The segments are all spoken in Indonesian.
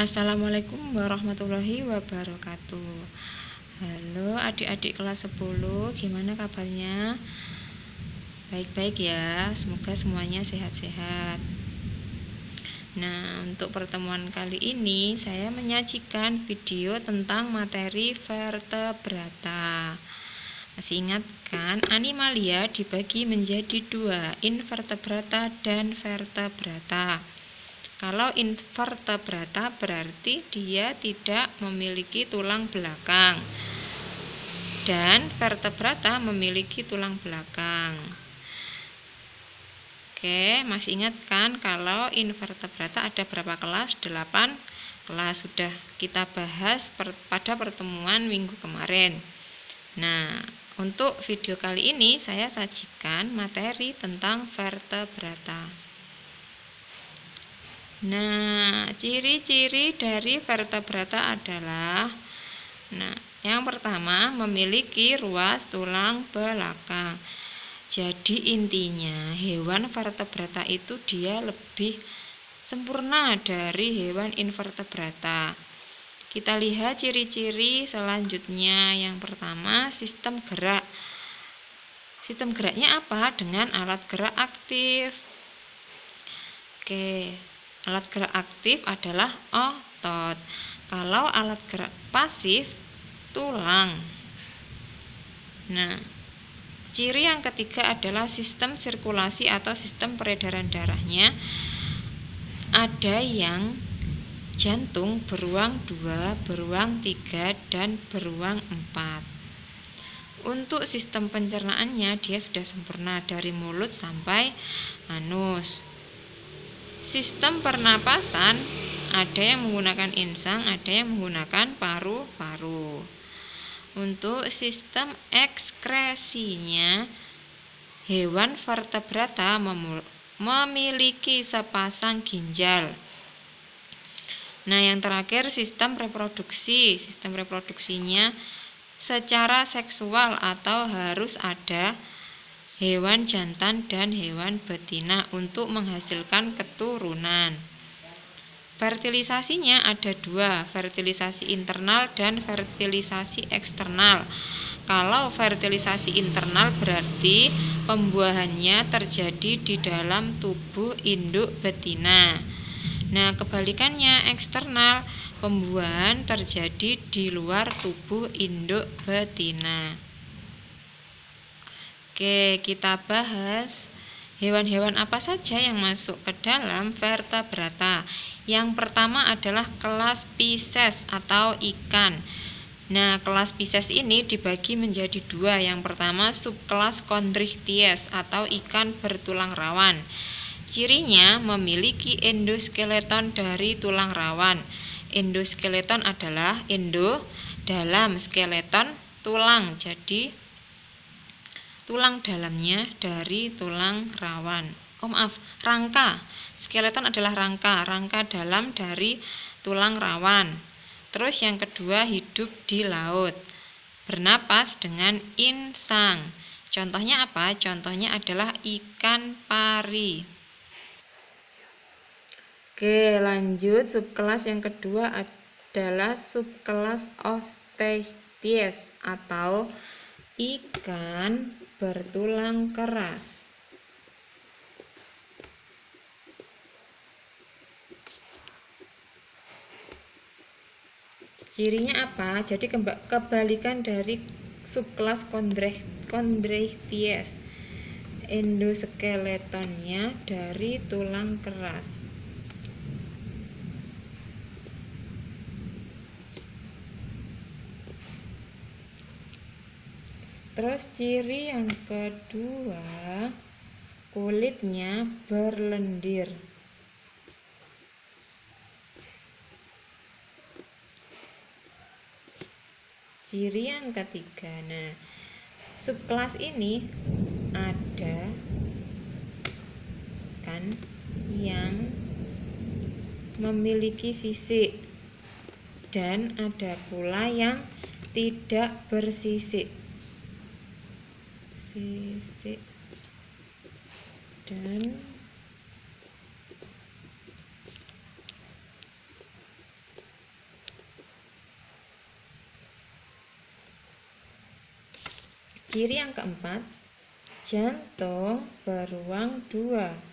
Assalamualaikum warahmatullahi wabarakatuh. Halo adik-adik kelas 10, gimana kabarnya? Baik-baik ya, semoga semuanya sehat-sehat. Nah, untuk pertemuan kali ini saya menyajikan video tentang materi vertebrata. Masih ingat kan, animalia dibagi menjadi dua, invertebrata dan vertebrata. Kalau invertebrata berarti dia tidak memiliki tulang belakang, dan vertebrata memiliki tulang belakang. Oke, masih ingat kan kalau invertebrata ada berapa kelas? 8 kelas, sudah kita bahas pada pertemuan minggu kemarin. Nah, untuk video kali ini saya sajikan materi tentang vertebrata. Nah, ciri-ciri dari vertebrata adalah, yang pertama memiliki ruas tulang belakang. Jadi intinya hewan vertebrata itu dia lebih sempurna dari hewan invertebrata. Kita lihat ciri-ciri selanjutnya. Yang pertama, sistem gerak. Sistem geraknya apa? Dengan alat gerak aktif. Oke, alat gerak aktif adalah otot. Kalau alat gerak pasif, tulang. Nah, ciri yang ketiga adalah sistem sirkulasi atau sistem peredaran darahnya. Ada yang jantung beruang 2, beruang 3, dan beruang 4. Untuk sistem pencernaannya dia sudah sempurna dari mulut sampai anus. Sistem pernapasan ada yang menggunakan insang, ada yang menggunakan paru-paru. Untuk sistem ekskresinya, hewan vertebrata memiliki sepasang ginjal. Nah, yang terakhir sistem reproduksi. Sistem reproduksinya secara seksual atau harus ada hewan jantan dan hewan betina untuk menghasilkan keturunan. Fertilisasinya ada dua, fertilisasi internal dan fertilisasi eksternal. Kalau fertilisasi internal berarti pembuahannya terjadi di dalam tubuh induk betina. Nah, kebalikannya eksternal, pembuahan terjadi di luar tubuh induk betina. Oke, kita bahas hewan-hewan apa saja yang masuk ke dalam vertebrata. Yang pertama adalah kelas Pisces atau ikan. Nah, kelas Pisces ini dibagi menjadi dua. Yang pertama subkelas Chondrichthyes atau ikan bertulang rawan. Cirinya memiliki endoskeleton dari tulang rawan. Endoskeleton adalah endo dalam, skeleton tulang. Jadi tulang dalamnya dari tulang rawan. Rangka. Skeleton adalah rangka. Rangka dalam dari tulang rawan. Terus yang kedua hidup di laut. Bernapas dengan insang. Contohnya apa? Contohnya adalah ikan pari. Oke, lanjut. Subkelas yang kedua adalah subkelas Osteichthyes atau ikan bertulang keras. Cirinya apa? Jadi kebalikan dari subkelas Chondrichthyes. Endoskeletonnya dari tulang keras. Terus ciri yang kedua, kulitnya berlendir. Ciri yang ketiga, nah, subkelas ini ada kan yang memiliki sisik dan ada pula yang tidak bersisik. Sisik dan Ciri yang keempat, jantung beruang 2.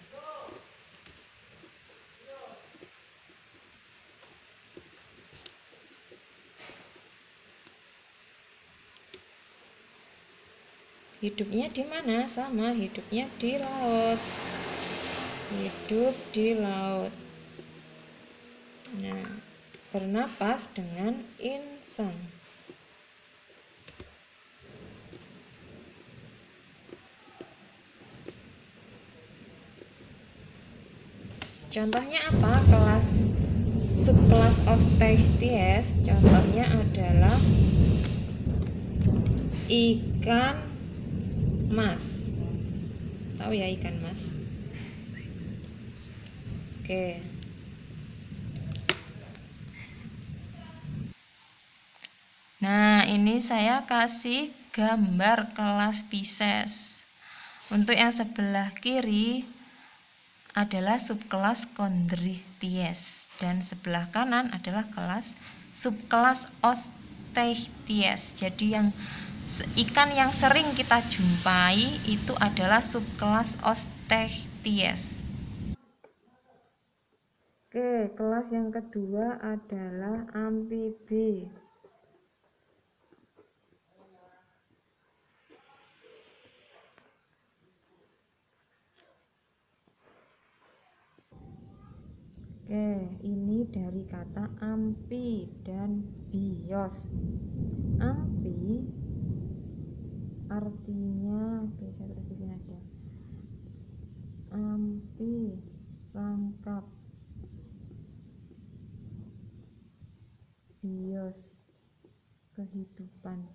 Hidupnya di mana? Sama, hidupnya di laut. Hidup di laut. Nah, bernapas dengan insang. Contohnya apa? Subkelas Osteichthyes. Contohnya adalah ikan mas. Tahu ya ikan mas? Oke. Nah, ini saya kasih gambar kelas Pisces. Untuk yang sebelah kiri adalah subkelas Chondrichthyes dan sebelah kanan adalah subkelas Osteichthyes. Jadi ikan yang sering kita jumpai itu adalah subkelas Osteichthyes. Oke, kelas yang kedua adalah amfibi. Oke, ini dari kata amfi dan bios. Amfi artinya, oke, saya tulisin aja. Amfi lengkap, bios kehidupan.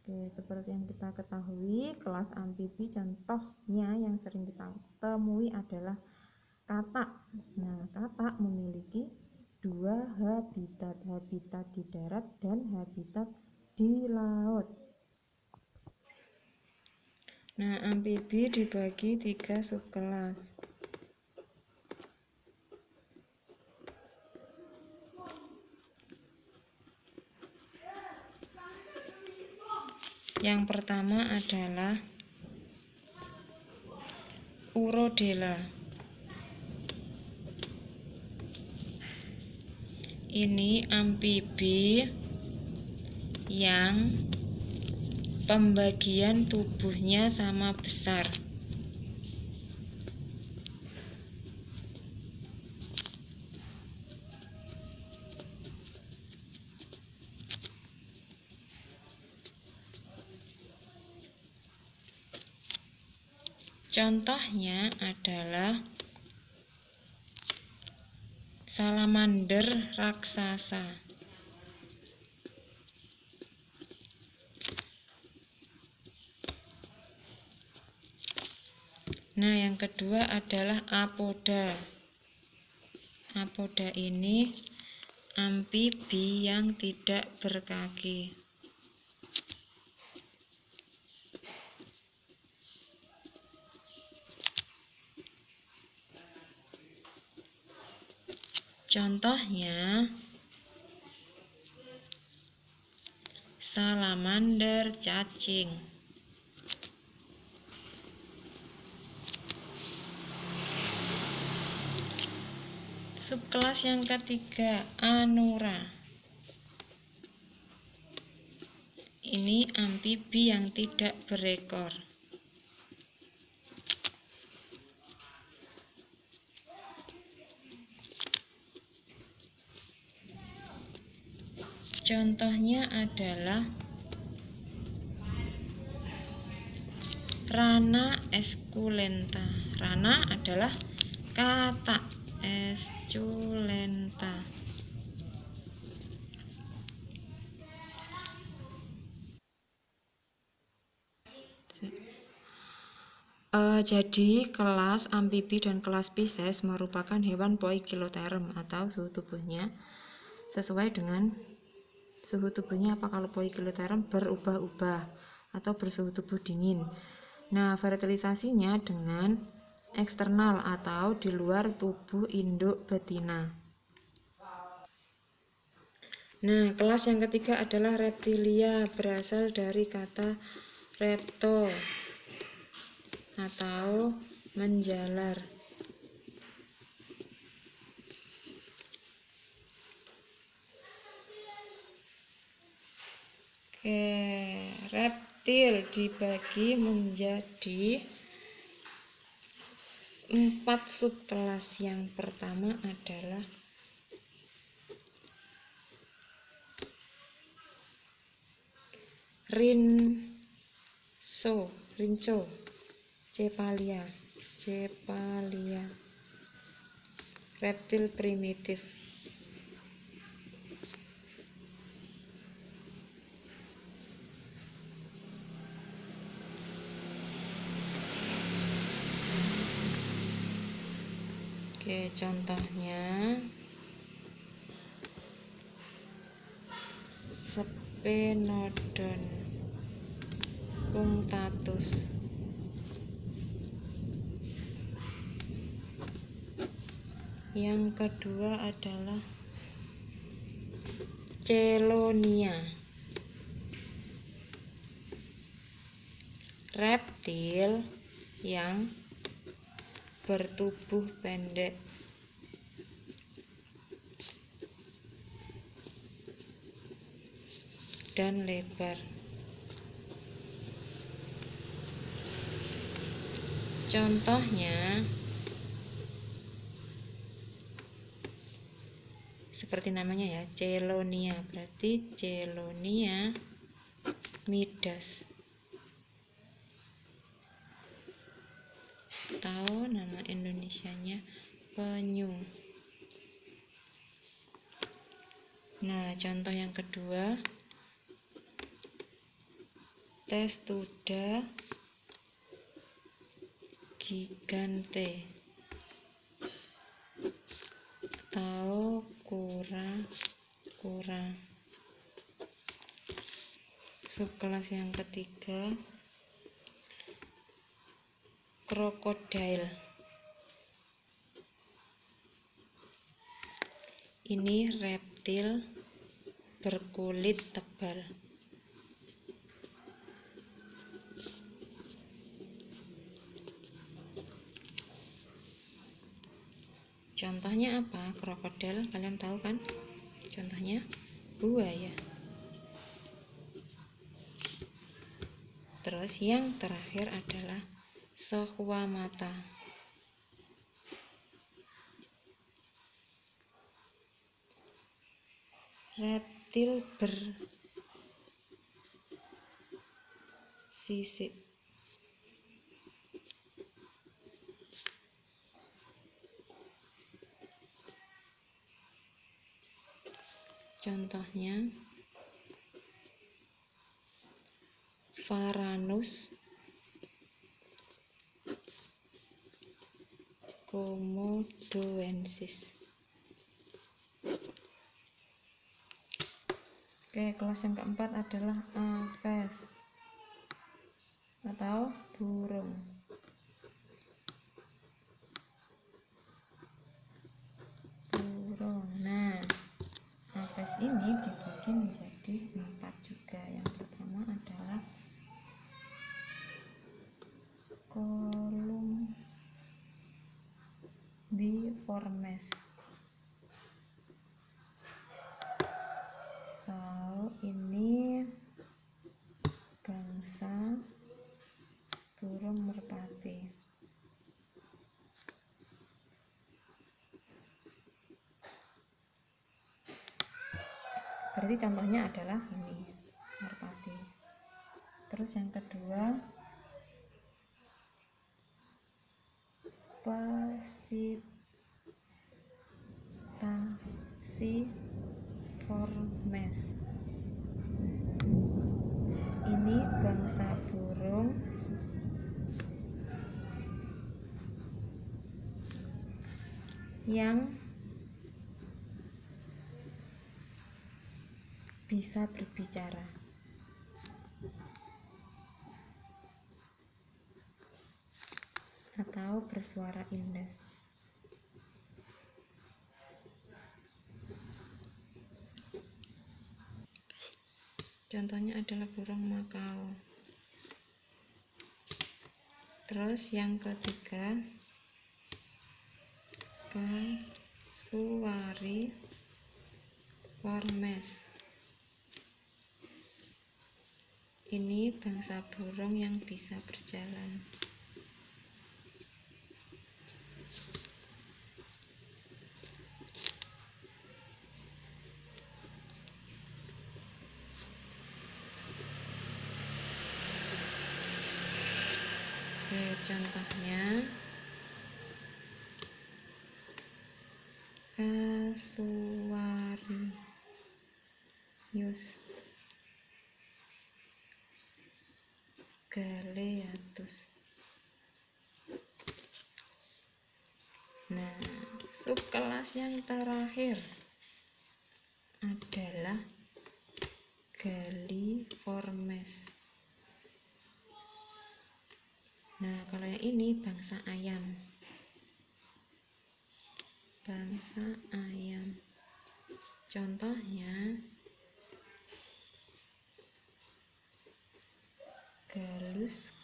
Oke, seperti yang kita ketahui, kelas amfibi contohnya yang sering kita temui adalah katak. Nah, katak memiliki 2 habitat, habitat di darat dan habitat di laut. Nah, amfibi dibagi 3 subkelas. Yang pertama adalah Urodela. Ini amfibi yang pembagian tubuhnya sama besar. Contohnya adalah salamander raksasa. Nah, yang kedua adalah apoda. Apoda ini amfibi yang tidak berkaki. Contohnya salamander cacing. Subkelas yang ketiga, Anura. Ini amfibi yang tidak berekor. Contohnya adalah Rana esculenta. Rana adalah katak, esculenta. Jadi kelas amfibi dan kelas Pisces merupakan hewan poikilotherm atau suhu tubuhnya sesuai dengan suhu tubuhnya apa kalau poikilotherm berubah-ubah atau bersuhu tubuh dingin. Nah, fertilisasinya dengan eksternal atau di luar tubuh induk betina. Nah, kelas yang ketiga adalah reptilia, berasal dari kata repto atau menjalar. Oke, reptil dibagi menjadi 4 subkelas. Yang pertama adalah rinco, cepalia, reptil primitif. Oke, contohnya Sphenodon punctatus. Yang kedua adalah Chelonia, reptil yang bertubuh pendek. Dan lebar. Contohnya seperti namanya ya, Chelonia, berarti Chelonia midas. Atau nama Indonesianya penyu. Nah, contoh yang kedua, Testuda gigante atau kura. Subkelas yang ketiga, krokodil. Ini reptil berkulit tebal. Contohnya apa? Krokodil, kalian tahu kan? Contohnya buaya. Terus yang terakhir adalah Sahuamata. Reptil bersisik. Contohnya Varanus, komodoensis. Oke, kelas yang keempat adalah aves atau burung. Nah, aves ini dibagi menjadi 4 juga. Yang pertama adalah Columbiformes atau ini bangsa burung merpati. Berarti contohnya adalah ini, merpati. Terus yang kedua, Psittaciformes. Ini bangsa burung yang bisa berbicara atau bersuara indah. Contohnya adalah burung makau. Terus yang ketiga, Casuariiformes. Ini bangsa burung yang bisa berjalan. Contohnya Casuarius galeatus. Nah, subkelas yang terakhir adalah Galliformes. Nah, kalau yang ini bangsa ayam. Contohnya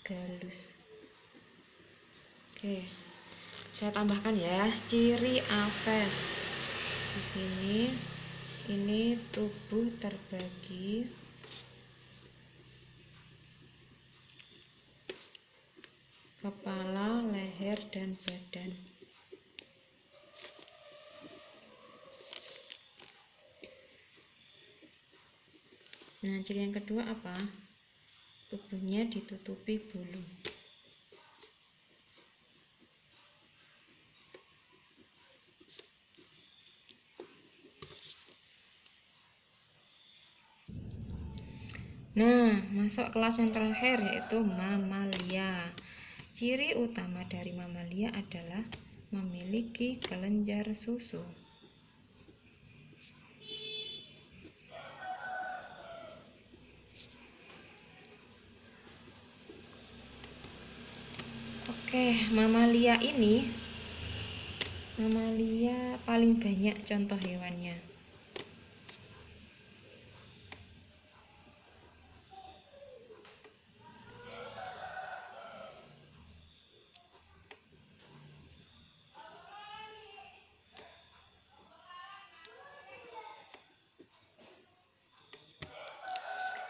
galus. Oke, saya tambahkan ya, ciri Aves. Di sini ini tubuh terbagi kepala, leher, dan badan. Nah, ciri yang kedua apa? Tubuhnya ditutupi bulu. Nah, masuk kelas yang terakhir yaitu mamalia. Ciri utama dari mamalia adalah memiliki kelenjar susu. Oke, mamalia paling banyak contoh hewannya.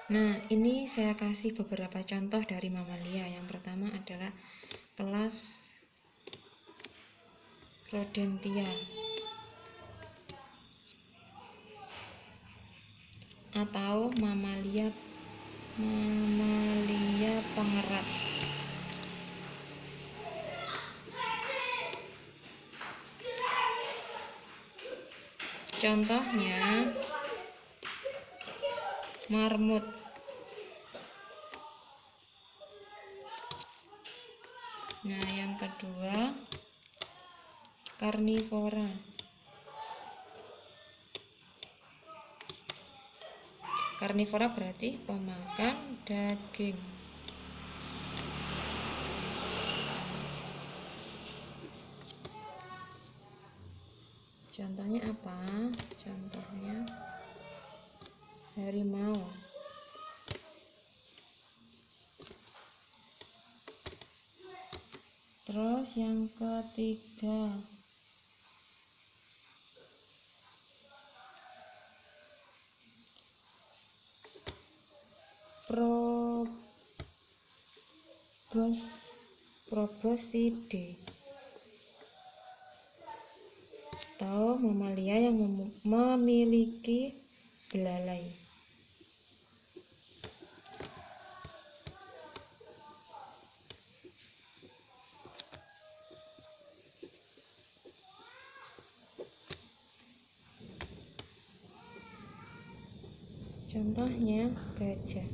Nah, ini saya kasih beberapa contoh dari mamalia. Yang pertama adalah kelas Rodentia atau mamalia pengerat. Contohnya marmut. Nah, yang kedua karnivora. Karnivora berarti pemakan daging. Contohnya apa? Contohnya harimau. Terus yang ketiga Proboscidae atau mamalia yang memiliki belalai. Contohnya gajah.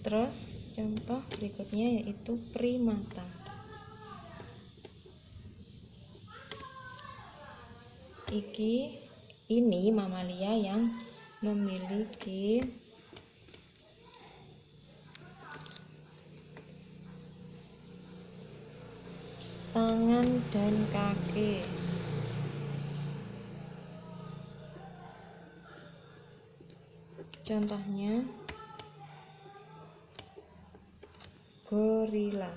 Terus contoh berikutnya yaitu primata. Ini mamalia yang memiliki tangan dan kaki. Contohnya gorila.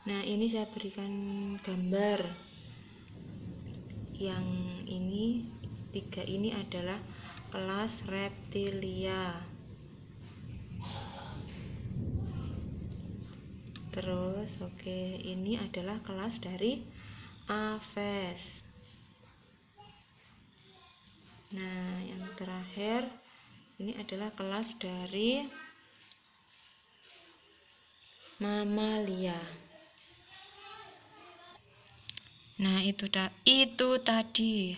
Nah, ini saya berikan gambar. Yang ini, 3 ini adalah kelas reptilia. Terus, ini adalah kelas dari Aves. Nah, yang terakhir ini adalah kelas dari mamalia. Nah, itu tadi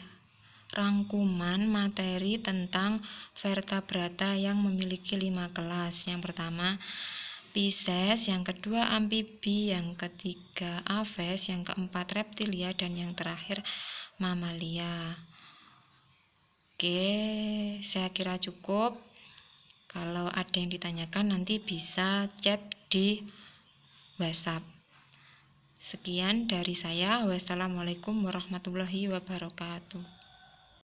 rangkuman materi tentang vertebrata yang memiliki 5 kelas. Yang pertama Pisces, yang kedua amfibi, yang ketiga aves, yang keempat reptilia, dan yang terakhir mamalia. Oke, saya kira cukup. Kalau ada yang ditanyakan nanti bisa chat di WhatsApp. Sekian dari saya. Wassalamualaikum warahmatullahi wabarakatuh.